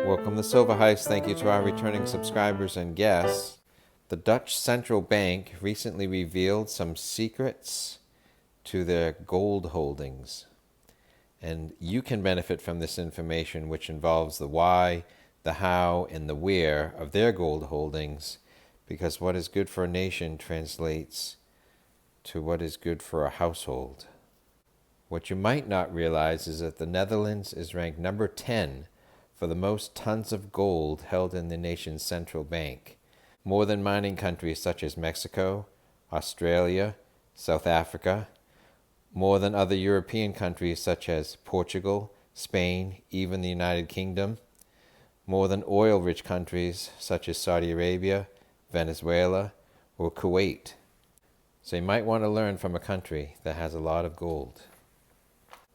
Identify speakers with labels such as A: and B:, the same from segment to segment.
A: Welcome to Silver Heist. Thank you to our returning subscribers and guests. The Dutch Central Bank recently revealed some secrets to their gold holdings. And you can benefit from this information, which involves the why, the how, and the where of their gold holdings, because what is good for a nation translates to what is good for a household. What you might not realize is that the Netherlands is ranked number 10 for the most tons of gold held in the nation's central bank, more than mining countries such as Mexico, Australia, South Africa, more than other European countries such as Portugal, Spain, even the United Kingdom, more than oil-rich countries such as Saudi Arabia, Venezuela, or Kuwait. So you might want to learn from a country that has a lot of gold.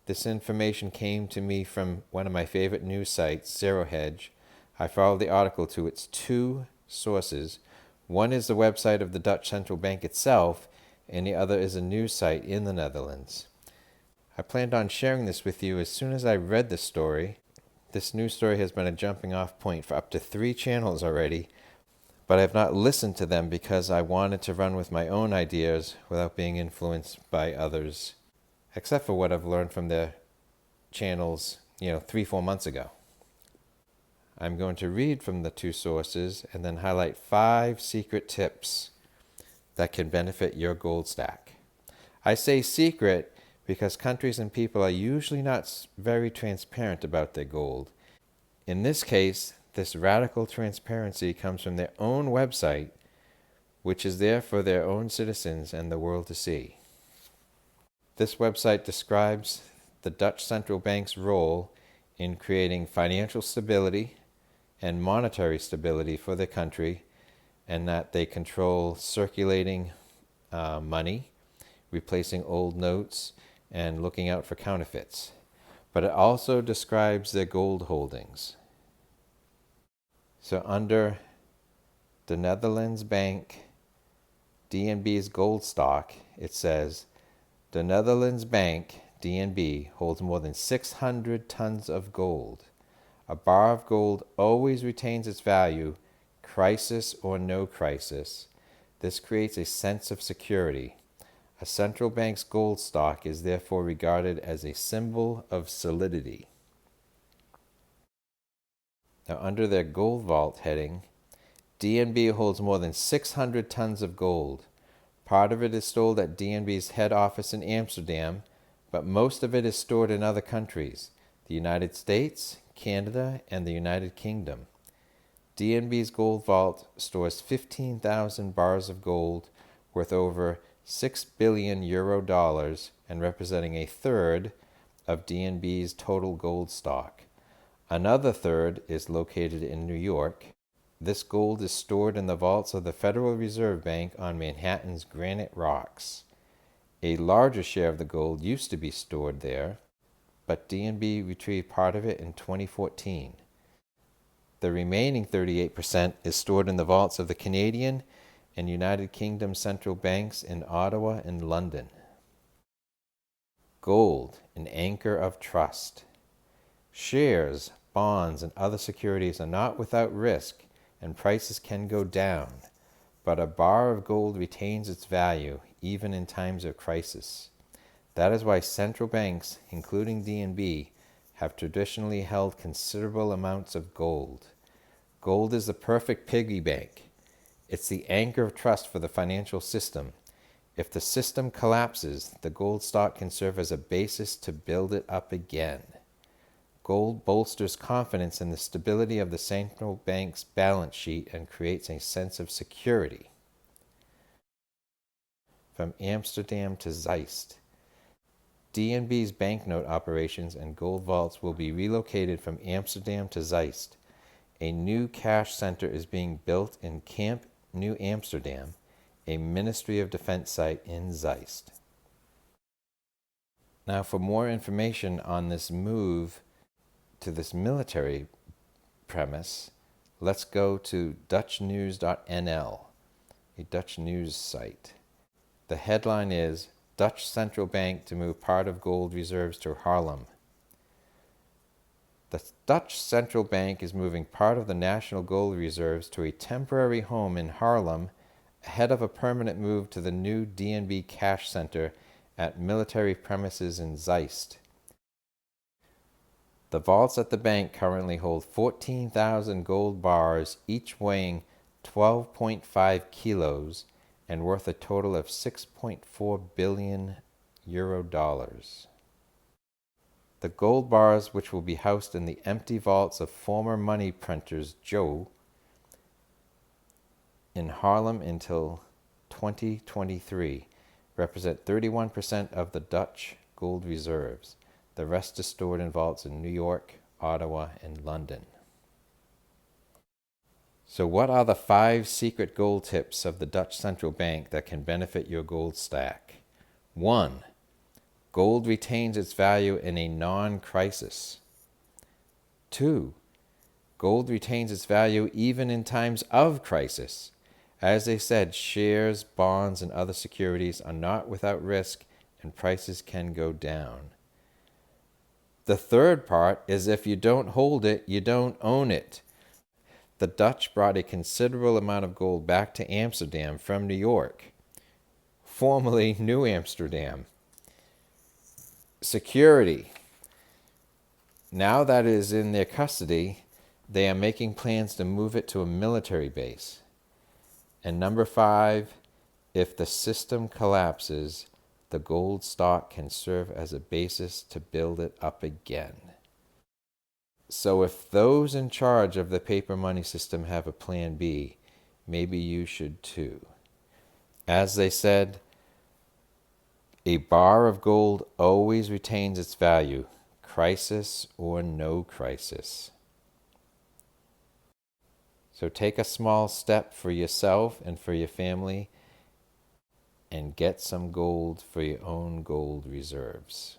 A: This information came to me from one of my favorite news sites, Hedge. I followed the article to its two sources. One is the website of the Dutch Central Bank itself, and the other is a news site in the Netherlands. I planned on sharing this with you as soon as I read the story. This news story has been a jumping off point for up to 3 channels already, but I have not listened to them because I wanted to run with my own ideas without being influenced by others, except for what I've learned from their channels, 3-4 months ago. I'm going to read from the 2 sources and then highlight 5 secret tips that can benefit your gold stack. I say secret because countries and people are usually not very transparent about their gold. In this case, this radical transparency comes from their own website, which is there for their own citizens and the world to see. This website describes the Dutch Central Bank's role in creating financial stability and monetary stability for the country, and that they control circulating money, replacing old notes, and looking out for counterfeits. But it also describes their gold holdings. So under the Netherlands Bank, DNB's gold stock, it says, the Netherlands Bank, DNB, holds more than 600 tons of gold. A bar of gold always retains its value, crisis or no crisis. This creates a sense of security. A central bank's gold stock is therefore regarded as a symbol of solidity. Now, under their gold vault heading, DNB holds more than 600 tons of gold. Part of it is stored at DNB's head office in Amsterdam, but most of it is stored in other countries, the United States, Canada, and the United Kingdom. DNB's gold vault stores 15,000 bars of gold worth over €6 billion and representing a third of DNB's total gold stock. Another third is located in New York. This gold is stored in the vaults of the Federal Reserve Bank on Manhattan's granite rocks. A larger share of the gold used to be stored there, but DNB retrieved part of it in 2014. The remaining 38% is stored in the vaults of the Canadian and United Kingdom central banks in Ottawa and London. Gold, an anchor of trust. Shares, bonds, and other securities are not without risk, and prices can go down, but a bar of gold retains its value even in times of crisis. That is why central banks, including DNB, have traditionally held considerable amounts of gold. Gold is the perfect piggy bank. It's the anchor of trust for the financial system. If the system collapses, the gold stock can serve as a basis to build it up again. Gold bolsters confidence in the stability of the central bank's balance sheet and creates a sense of security. From Amsterdam to Zeist. DNB's banknote operations and gold vaults will be relocated from Amsterdam to Zeist. A new cash center is being built in Camp New Amsterdam, a Ministry of Defense site in Zeist. Now, for more information on this move to this military premise, let's go to dutchnews.nl, a Dutch news site. The headline is, Dutch Central Bank to move part of gold reserves to Haarlem. The Dutch central bank is moving part of the national gold reserves to a temporary home in Haarlem ahead of a permanent move to the new DNB cash center at military premises in Zeist. The vaults at the bank currently hold 14,000 gold bars, each weighing 12.5 kilos and worth a total of 6.4 billion euro dollars. The gold bars, which will be housed in the empty vaults of former money printers Joe in Haarlem until 2023, represent 31% of the Dutch gold reserves. The rest is stored in vaults in New York, Ottawa, and London. So what are the 5 secret gold tips of the Dutch central bank that can benefit your gold stack? 1. Gold retains its value in a non-crisis. 2. Gold retains its value even in times of crisis. As they said, shares, bonds, and other securities are not without risk, and prices can go down. The third part is if you don't hold it, you don't own it. The Dutch brought a considerable amount of gold back to Amsterdam from New York, formerly New Amsterdam. Security. Now that it is in their custody, they are making plans to move it to a military base. And number 5, if the system collapses, the gold stock can serve as a basis to build it up again. So if those in charge of the paper money system have a plan B, maybe you should too. As they said, a bar of gold always retains its value, crisis or no crisis. So take a small step for yourself and for your family and get some gold for your own gold reserves.